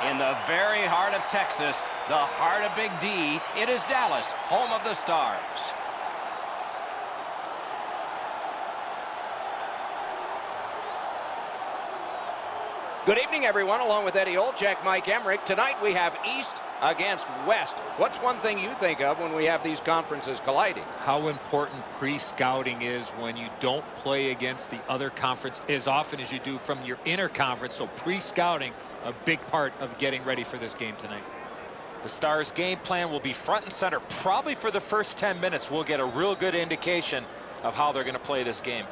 In the very heart of Texas, the heart of Big D, it is Dallas, home of the Stars. Good evening, everyone. Along with Eddie Olczyk, Mike Emmerich. Tonight we have East against West. What's one thing you think of when we have these conferences colliding? How important pre-scouting is when you don't play against the other conference as often as you do from your inner conference. So pre-scouting, a big part of getting ready for this game tonight. The Stars' game plan will be front and center. Probably for the first 10 minutes, we'll get a real good indication of how they're going to play this game.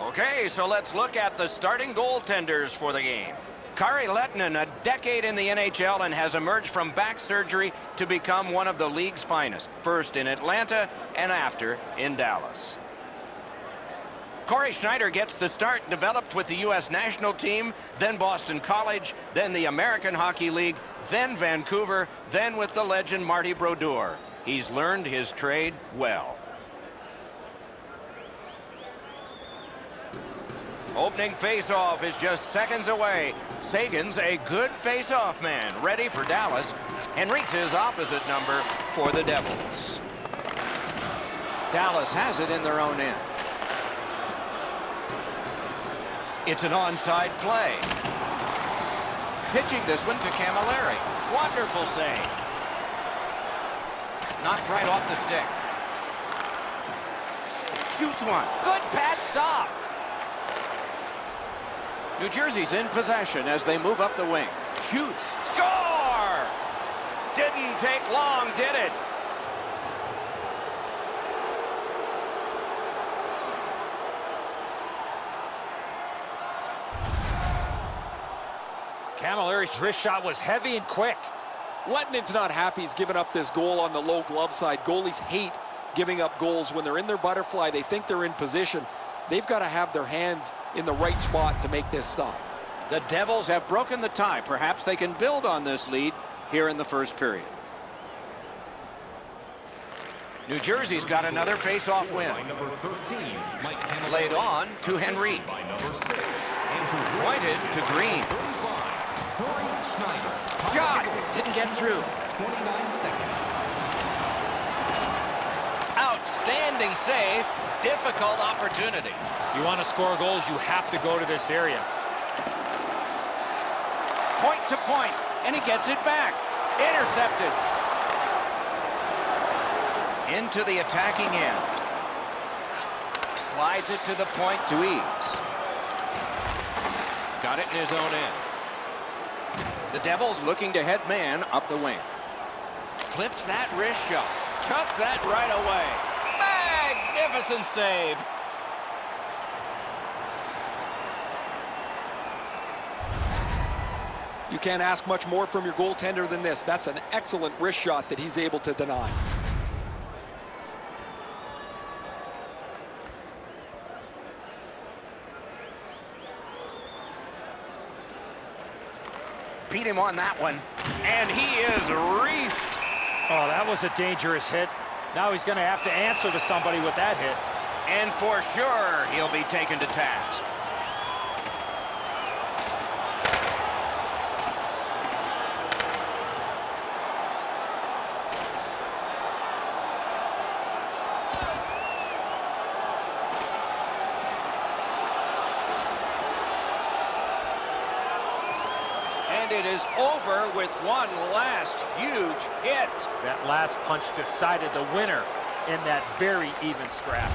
Okay, so let's look at the starting goaltenders for the game. Kari Lehtinen, a decade in the NHL, and has emerged from back surgery to become one of the league's finest, first in Atlanta and after in Dallas. Corey Schneider gets the start, developed with the U.S. national team, then Boston College, then the American Hockey League, then Vancouver, then with the legend Marty Brodeur. He's learned his trade well. Opening face-off is just seconds away. Sagan's a good face-off man, ready for Dallas. Henrique's his opposite number for the Devils. Dallas has it in their own end. It's an onside play. Pitching this one to Camilleri. Wonderful save. Knocked right off the stick. Shoots one. Good pad stop. New Jersey's in possession as they move up the wing. Shoots. Score! Didn't take long, did it? Camilleri's wrist shot was heavy and quick. Lehtinen's not happy he's given up this goal on the low glove side. Goalies hate giving up goals when they're in their butterfly. They think they're in position. They've got to have their hands in the right spot to make this stop. The Devils have broken the tie. Perhaps they can build on this lead here in the first period. New Jersey's got another face-off win. Laid on to Henrique. Pointed to Green. Shot! Didn't get through. Outstanding save. Difficult opportunity. You want to score goals, you have to go to this area. Point to point, and he gets it back. Intercepted. Into the attacking end. Slides it to the point to ease. Got it in his own end. The Devils looking to head man up the wing. Clips that wrist shot. Took that right away. Magnificent save. You can't ask much more from your goaltender than this. That's an excellent wrist shot that he's able to deny. Beat him on that one, and he is reefed. Oh, that was a dangerous hit. Now he's going to have to answer to somebody with that hit. And for sure, he'll be taken to task. And it is over with one last huge hit. That last punch decided the winner in that very even scrap.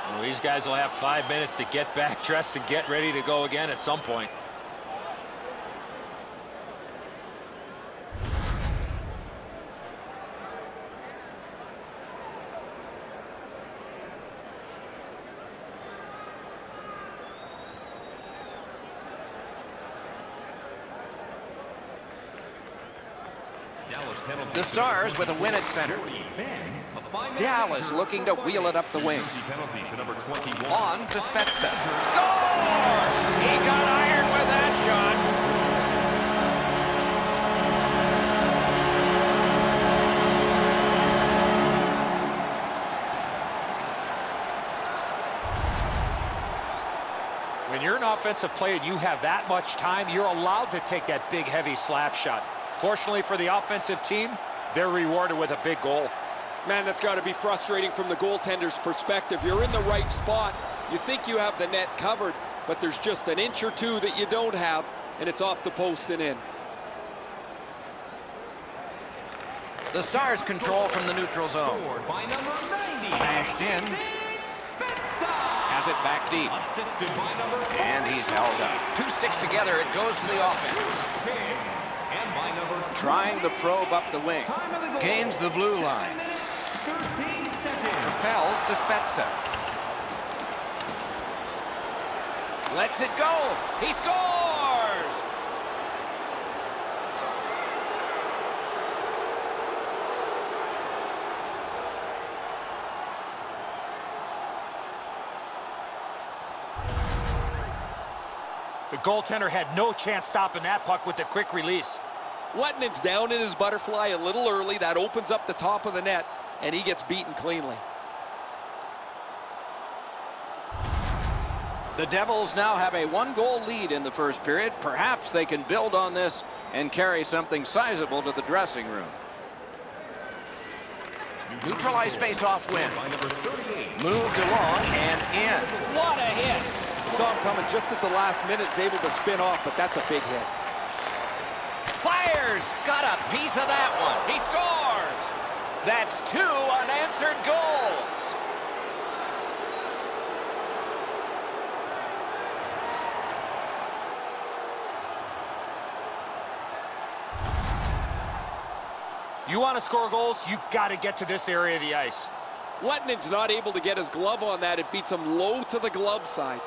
Well, these guys will have 5 minutes to get back dressed and get ready to go again at some point. The Stars with a win at center. Dallas looking to wheel it up the wing. On to Spezza. Score! He got iron with that shot. When you're an offensive player and you have that much time, you're allowed to take that big, heavy slap shot. Fortunately for the offensive team, they're rewarded with a big goal. Man, that's got to be frustrating from the goaltender's perspective. You're in the right spot. You think you have the net covered, but there's just an inch or two that you don't have, and it's off the post and in. The Stars control from the neutral zone. Mashed in. Has it back deep. And he's held up. Two sticks together, it goes to the offense. Trying the probe up the wing. Gains the blue line. Propelled to Spezza. Lets it go. He scores! The goaltender had no chance stopping that puck with the quick release. Lettinen's down in his butterfly a little early. That opens up the top of the net, and he gets beaten cleanly. The Devils now have a one-goal lead in the first period. Perhaps they can build on this and carry something sizable to the dressing room. Neutralized face-off win. Moved along and in. What a hit! Saw him coming just at the last minute. He's able to spin off, but that's a big hit. Fires! Got a piece of that one. He scores! That's 2 unanswered goals. You want to score goals, you got to get to this area of the ice. Lettinen's not able to get his glove on that. It beats him low to the glove side.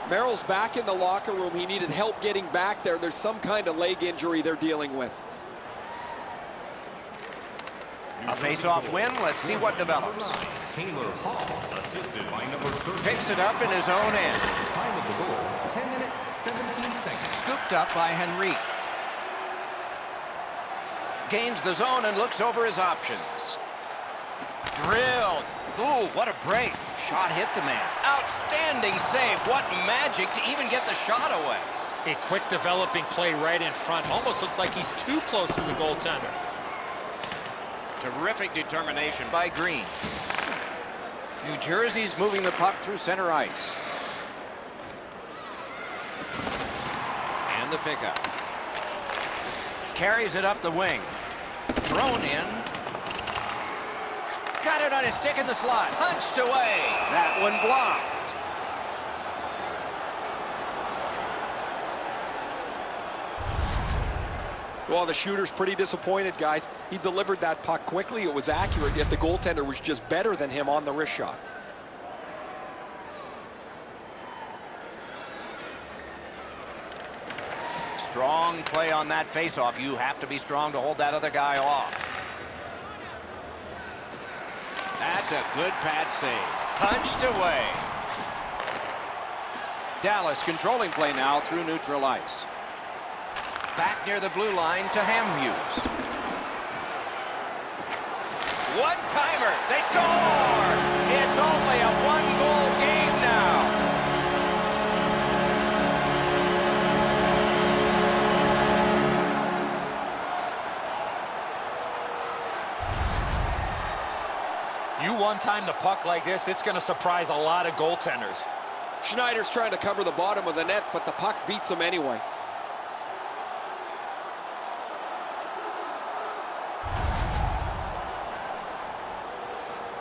Merrill's back in the locker room. He needed help getting back there. There's some kind of leg injury they're dealing with. A face-off win. Let's see what develops. Picks it up in his own end. Time of the goal, 10 minutes, 17 seconds. Scooped up by Henry. Gains the zone and looks over his options. Drilled. Ooh, what a break. Shot hit the man. Outstanding save. What magic to even get the shot away. A quick developing play right in front. Almost looks like he's too close to the goaltender. Terrific determination by Green. New Jersey's moving the puck through center ice. And the pickup. Carries it up the wing. Thrown in. Got it on his stick in the slot. Punched away. That one blocked. Well, the shooter's pretty disappointed, guys. He delivered that puck quickly. It was accurate, yet the goaltender was just better than him on the wrist shot. Strong play on that faceoff. You have to be strong to hold that other guy off. That's a good pad save. Punched away. Dallas controlling play now through neutral ice. Back near the blue line to Hamhuis. One-timer. They score! It's only a one-goal game now. You one-time the puck like this, it's going to surprise a lot of goaltenders. Schneider's trying to cover the bottom of the net, but the puck beats him anyway.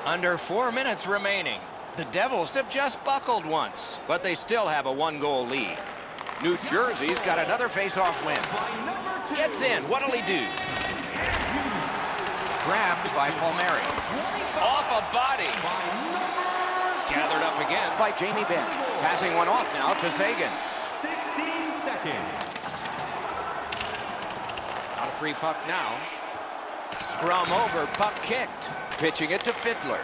Under 4 minutes remaining. The Devils have just buckled once, but they still have a one-goal lead. New Jersey's got another face-off win. Gets in. What'll he do? Grabbed by Palmieri. Off a body. Gathered up again by Jamie Benn. Passing one off now to Sagan. 16 seconds. Not a free puck now. Scrum over, puck kicked. Pitching it to Fiddler.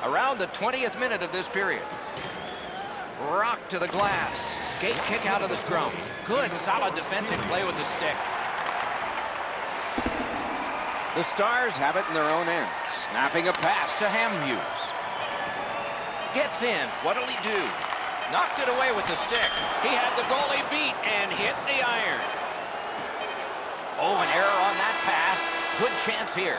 Around the 20th minute of this period. Rock to the glass. Skate kick out of the scrum. Good, solid defensive play with the stick. The Stars have it in their own end. Snapping a pass to Hamhuis. Gets in. What'll he do? Knocked it away with the stick. He had the goalie beat and hit the iron. Oh, an error on that pass. Good chance here.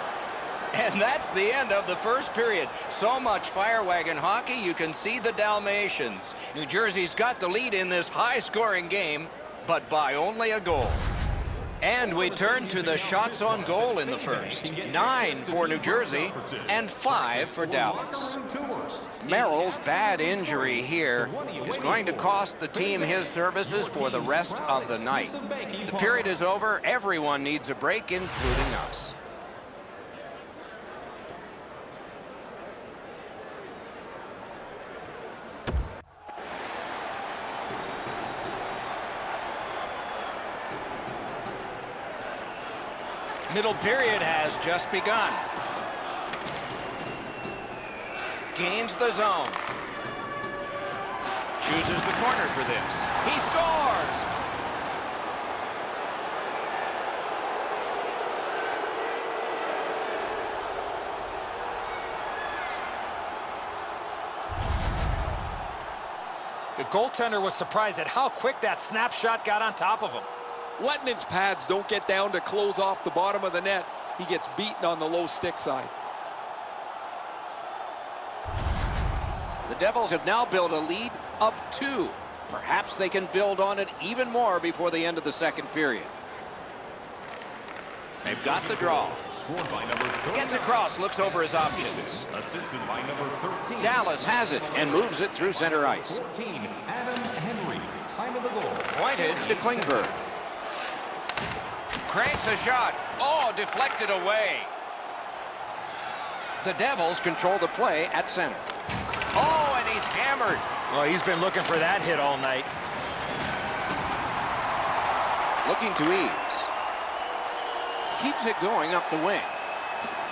And that's the end of the first period. So much fire wagon hockey, you can see the Dalmatians. New Jersey's got the lead in this high-scoring game, but by only a goal. And we turn to the shots on goal in the first. 9 for New Jersey and 5 for Dallas. Merrill's bad injury here is going to cost the team his services for the rest of the night. The period is over. Everyone needs a break, including us. Middle period has just begun. Gains the zone. Chooses the corner for this. He scores! The goaltender was surprised at how quick that snapshot got on top of him. Letnin's pads don't get down to close off the bottom of the net. He gets beaten on the low stick side. The Devils have now built a lead of 2. Perhaps they can build on it even more before the end of the second period. They've got the draw. Scored by number 30. Gets across, looks over his options. Assisted by number 13. Dallas has it and moves it through center ice. 14, Adam Henry. Time of the goal. Pointed to Klingberg. Cranks a shot. Oh, deflected away. The Devils control the play at center. Oh, and he's hammered. Well, he's been looking for that hit all night. Looking to ease. Keeps it going up the wing.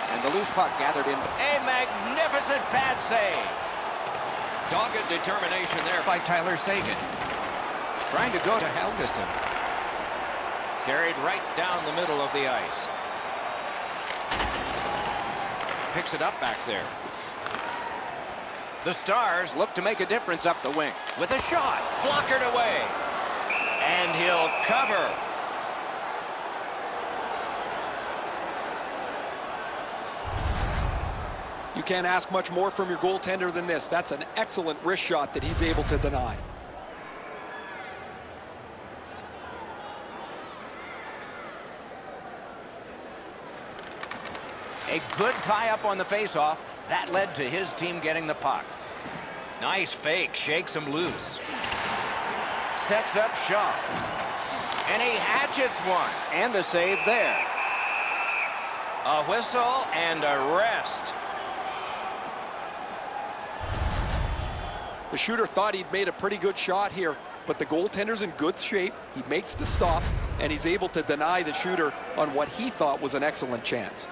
And the loose puck gathered in. A magnificent pad save. Dogged determination there by Tyler Seguin. Trying to go to Helgeson. Carried right down the middle of the ice. Picks it up back there. The Stars look to make a difference up the wing. With a shot. Blockered away. And he'll cover. You can't ask much more from your goaltender than this. That's an excellent wrist shot that he's able to deny. A good tie-up on the face-off. That led to his team getting the puck. Nice fake. Shakes him loose. Sets up shot. And he hatchets one. And a save there. A whistle and a rest. The shooter thought he'd made a pretty good shot here, but the goaltender's in good shape. He makes the stop, and he's able to deny the shooter on what he thought was an excellent chance.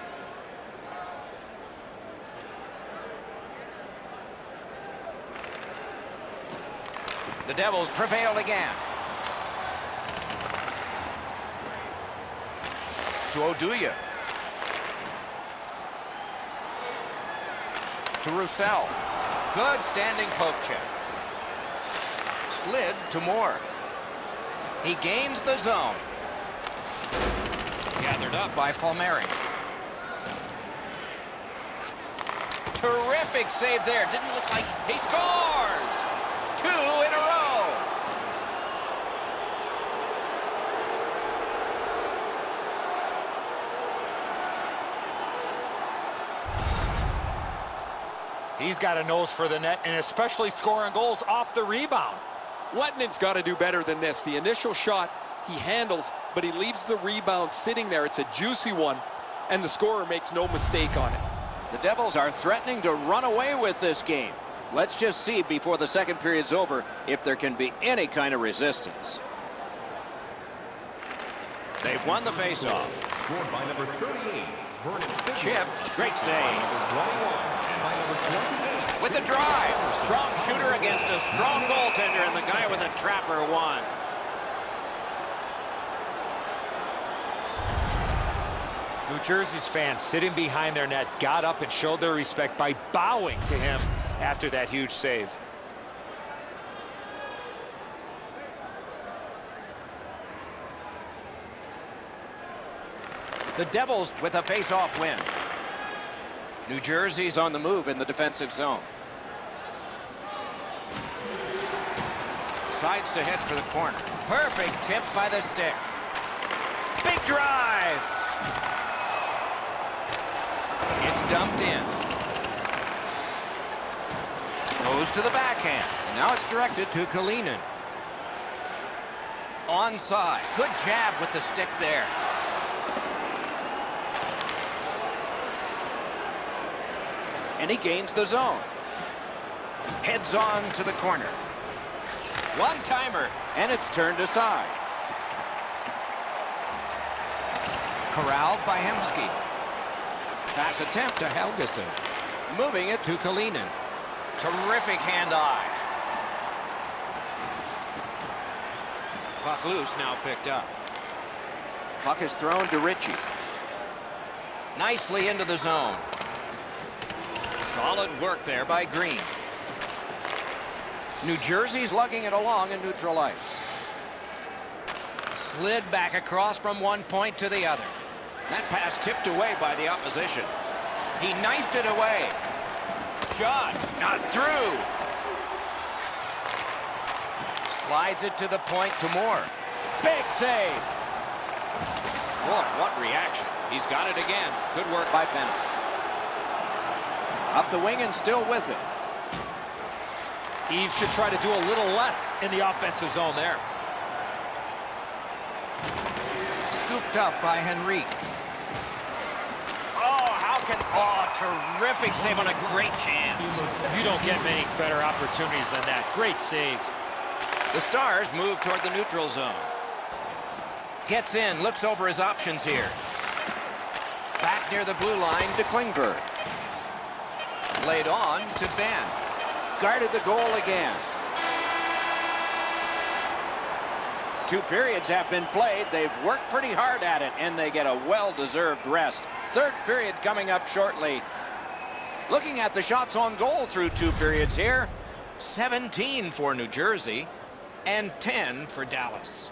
The Devils prevail again. To Oduya. To Roussel. Good standing poke check. Slid to Moore. He gains the zone. Gathered up by Palmieri. Terrific save there. Didn't look like he scores. 2 in a row. He's got a nose for the net, and especially scoring goals off the rebound. Letnin's got to do better than this. The initial shot he handles, but he leaves the rebound sitting there. It's a juicy one, and the scorer makes no mistake on it. The Devils are threatening to run away with this game. Let's just see before the second period's over if there can be any kind of resistance. They've won the faceoff. Scored by number 38. Vernon Chip, great save. Number 21 and by number 28. With a drive. Strong shooter against a strong goaltender, and the guy with a trapper won. New Jersey's fans sitting behind their net got up and showed their respect by bowing to him after that huge save. The Devils with a face-off win. New Jersey's on the move in the defensive zone. Sides to head for the corner. Perfect tip by the stick. Big drive. It's dumped in. Goes to the backhand. And now it's directed to Kalinin. Onside. Good jab with the stick there. And he gains the zone. Heads on to the corner. One-timer, and it's turned aside. Corralled by Hemsky. Pass attempt to Helgeson. Moving it to Kalinin. Terrific hand-eye. Puck loose, now picked up. Puck is thrown to Ritchie. Nicely into the zone. Solid work there by Green. New Jersey's lugging it along in neutral ice. Slid back across from one point to the other. That pass tipped away by the opposition. He knifed it away. Shot, not through. Slides it to the point to Moore. Big save. Boy, what reaction. He's got it again. Good work by Bennett. Up the wing and still with it. Eves should try to do a little less in the offensive zone there. Scooped up by Henrique. Oh, how can... Oh, terrific save on a great chance. You don't get many better opportunities than that. Great save. The Stars move toward the neutral zone. Gets in, looks over his options here. Back near the blue line to Klingberg. Laid on to Ben. Guarded the goal again. 2 periods have been played. They've worked pretty hard at it, and they get a well-deserved rest. 3rd period coming up shortly. Looking at the shots on goal through 2 periods here. 17 for New Jersey and 10 for Dallas.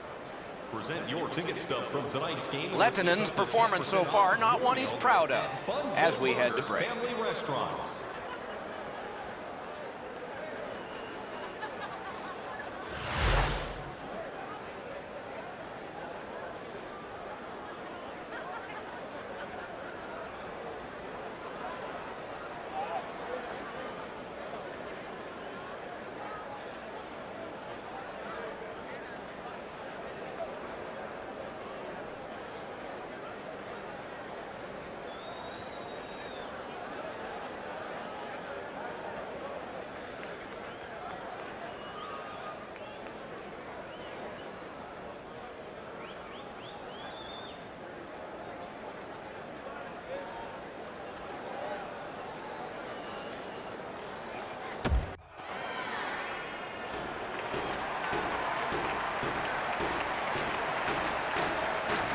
Present your ticket stub from tonight's game. Lettinen's performance so far, not one he's proud of, as we head to break. Family Restaurants.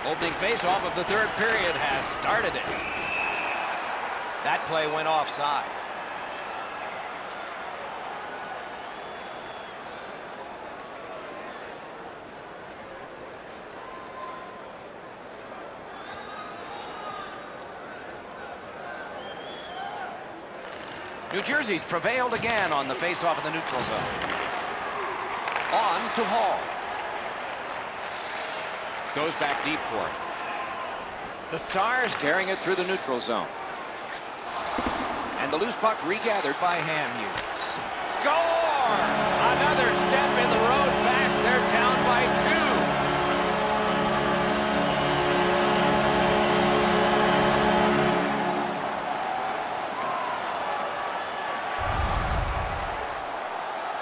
Opening face-off of the 3rd period has started it. That play went offside. New Jersey's prevailed again on the face-off of the neutral zone. On to Hall. Goes back deep for it. The Stars carrying it through the neutral zone. And the loose puck regathered by Hamhuis. Score! Another step in the road back. They're down by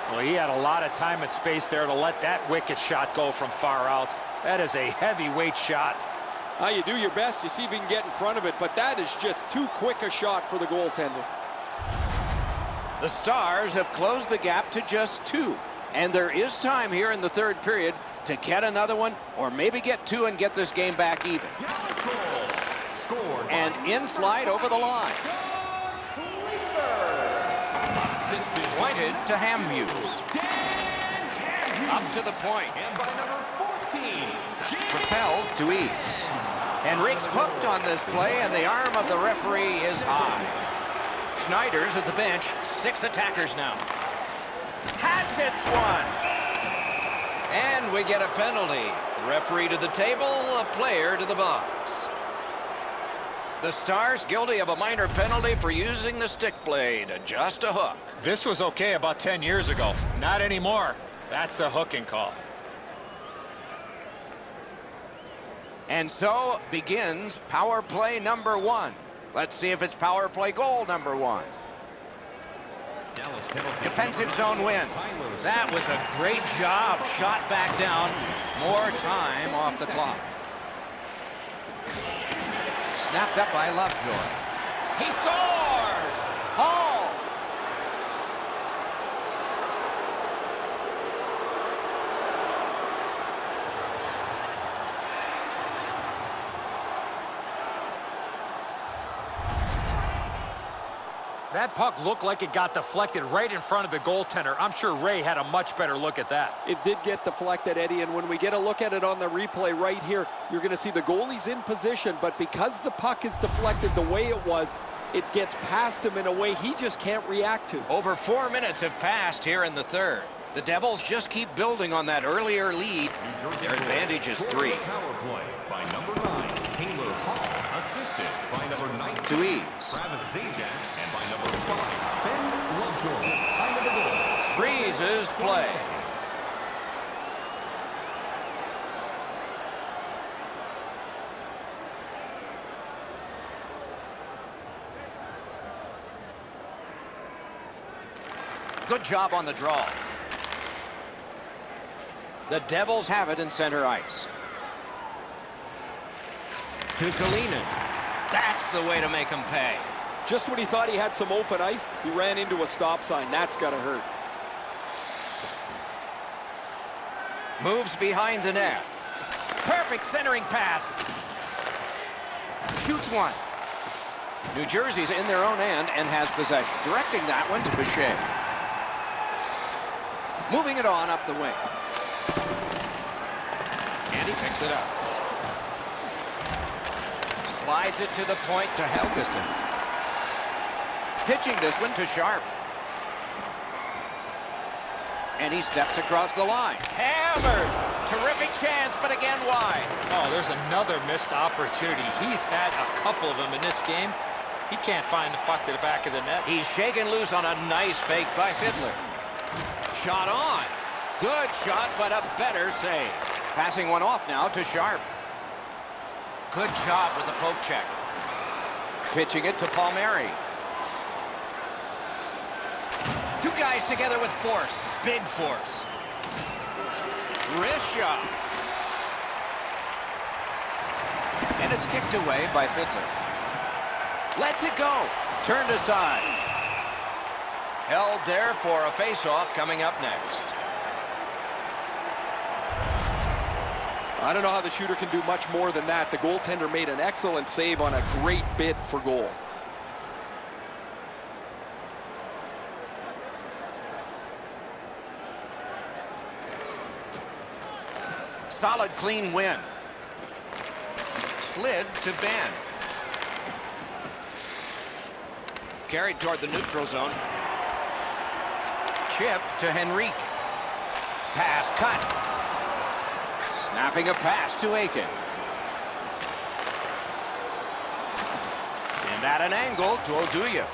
2. Well, he had a lot of time and space there to let that wicked shot go from far out. That is a heavyweight shot. You do your best. You see if you can get in front of it, but that is just too quick a shot for the goaltender. The Stars have closed the gap to just 2. And there is time here in the 3rd period to get another one or maybe get 2 and get this game back even. Dallas goal scored And in flight over the line. Pointed to Hamhuis. Up to the point. And by number 14, Propelled to ease. Henrique's hooked on this play, and the arm of the referee is high. Schneider's at the bench. 6 attackers now. Hats hits one. And we get a penalty. The referee to the table, a player to the box. The Stars guilty of a minor penalty for using the stick blade. Just a hook. This was okay about 10 years ago. Not anymore. That's a hooking call. And so begins power play number 1. Let's see if it's power play goal number 1. Dallas penalty. Defensive zone win. That was a great job. Shot back down. More time off the clock. Snapped up by Lovejoy. He scores! Hall! That puck looked like it got deflected right in front of the goaltender. I'm sure Ray had a much better look at that. It did get deflected, Eddie, and when we get a look at it on the replay right here, you're going to see the goalie's in position, but because the puck is deflected the way it was, it gets past him in a way he just can't react to. Over 4 minutes have passed here in the third. The Devils just keep building on that earlier lead. Their advantage is 3. Power play by number 9, Taylor Hall, assisted by number 19, To ease. Travis Zajac, and by number 5, Ben Lovejoy. Time of the goal. Freezes play. Good job on the draw. The Devils have it in center ice. To Kalinin. That's the way to make him pay. Just when he thought he had some open ice, he ran into a stop sign. That's got to hurt. Moves behind the net. Perfect centering pass. Shoots one. New Jersey's in their own end and has possession. Directing that one to Boucher. Moving it on up the wing. And he picks it up. Slides it to the point to Helgeson. Pitching this one to Sharp. And he steps across the line. Hammered. Terrific chance, but again wide. Oh, there's another missed opportunity. He's had a couple of them in this game. He can't find the puck to the back of the net. He's shaken loose on a nice fake by Fiddler. Shot on. Good shot, but a better save. Passing one off now to Sharp. Good job with the poke check. Pitching it to Palmieri. Two guys together with force. Big force. Wrist shot. And it's kicked away by Fiddler. Lets it go. Turned aside. Held there for a face-off coming up next. I don't know how the shooter can do much more than that. The goaltender made an excellent save on a great bid for goal. Solid, clean win. Slid to Ben. Carried toward the neutral zone. Chip to Henrique. Pass cut. Snapping a pass to Aiken. And at an angle to Oduya.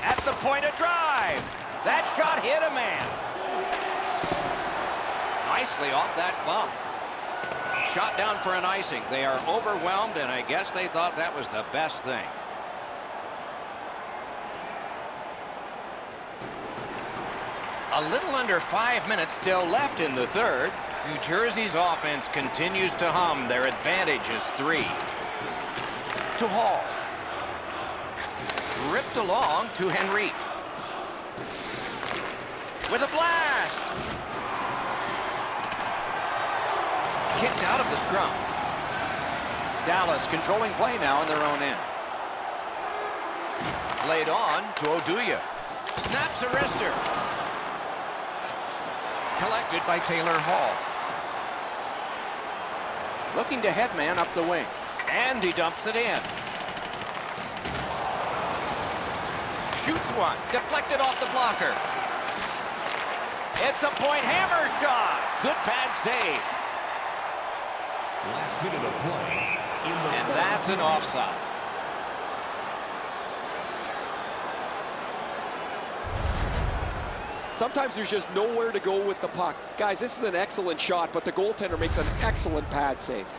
At the point of drive. That shot hit a man. Nicely off that bump. Shot down for an icing. They are overwhelmed, and I guess they thought that was the best thing. A little under 5 minutes still left in the third. New Jersey's offense continues to hum. Their advantage is 3. To Hall. Ripped along to Henrique. With a blast. Kicked out of the scrum. Dallas controlling play now in their own end. Laid on to Oduya. Snaps a wrister. Collected by Taylor Hall. Looking to headman up the wing. And he dumps it in. Shoots one. Deflected off the blocker. It's a point hammer shot. Good pad save. Last minute of play. And that's an offside. Sometimes there's just nowhere to go with the puck. Guys, this is an excellent shot, but the goaltender makes an excellent pad save.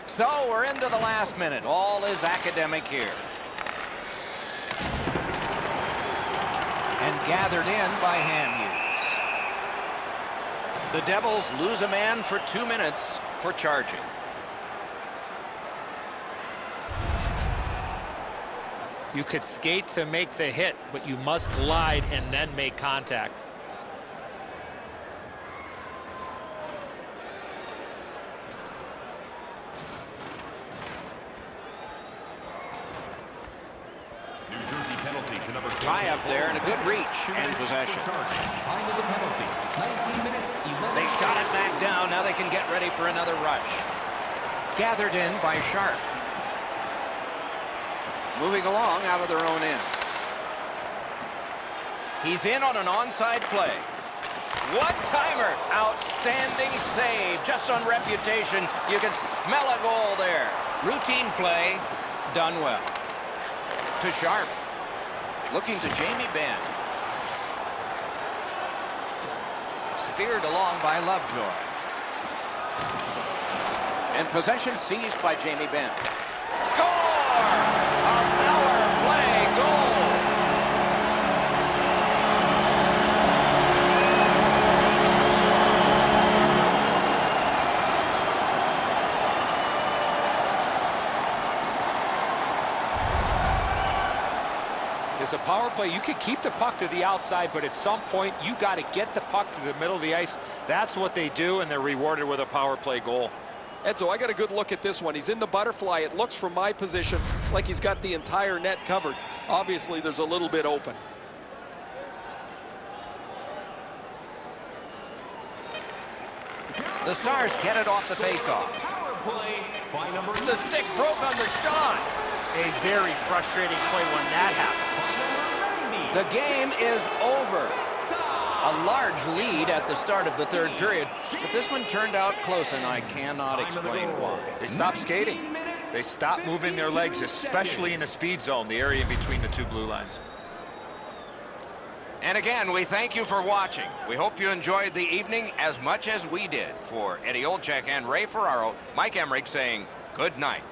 So we're into the last minute. All is academic here. And gathered in by hand use. The Devils lose a man for 2 minutes for charging. You could skate to make the hit, but you must glide and then make contact. New Jersey penalty to number 10. Tie up there and a good reach and possession. Time of the penalty. 19 minutes, 11 They shot it back down. Now they can get ready for another rush. Gathered in by Sharp. Moving along out of their own end. He's in on an onside play. One-timer. Outstanding save. Just on reputation, you can smell a goal there. Routine play. Done well. To Sharp. Looking to Jamie Benn. Speared along by Lovejoy. And possession seized by Jamie Benn. Score! A power play goal. It's a power play. You can keep the puck to the outside, but at some point, you got to get the puck to the middle of the ice. That's what they do, and they're rewarded with a power play goal. Edzo, I got a good look at this one. He's in the butterfly. It looks from my position like he's got the entire net covered. Obviously, there's a little bit open. The Stars get it off the faceoff. power play by number The stick broke on the shot. A very frustrating play when that happened. 90. The game is over. A large lead at the start of the third period, but this one turned out close, and I cannot explain why. They stopped skating. They stopped moving their legs, especially in the speed zone, the area in between the two blue lines. And again, we thank you for watching. We hope you enjoyed the evening as much as we did. For Eddie Olczyk and Ray Ferraro, Mike Emmerich saying good night.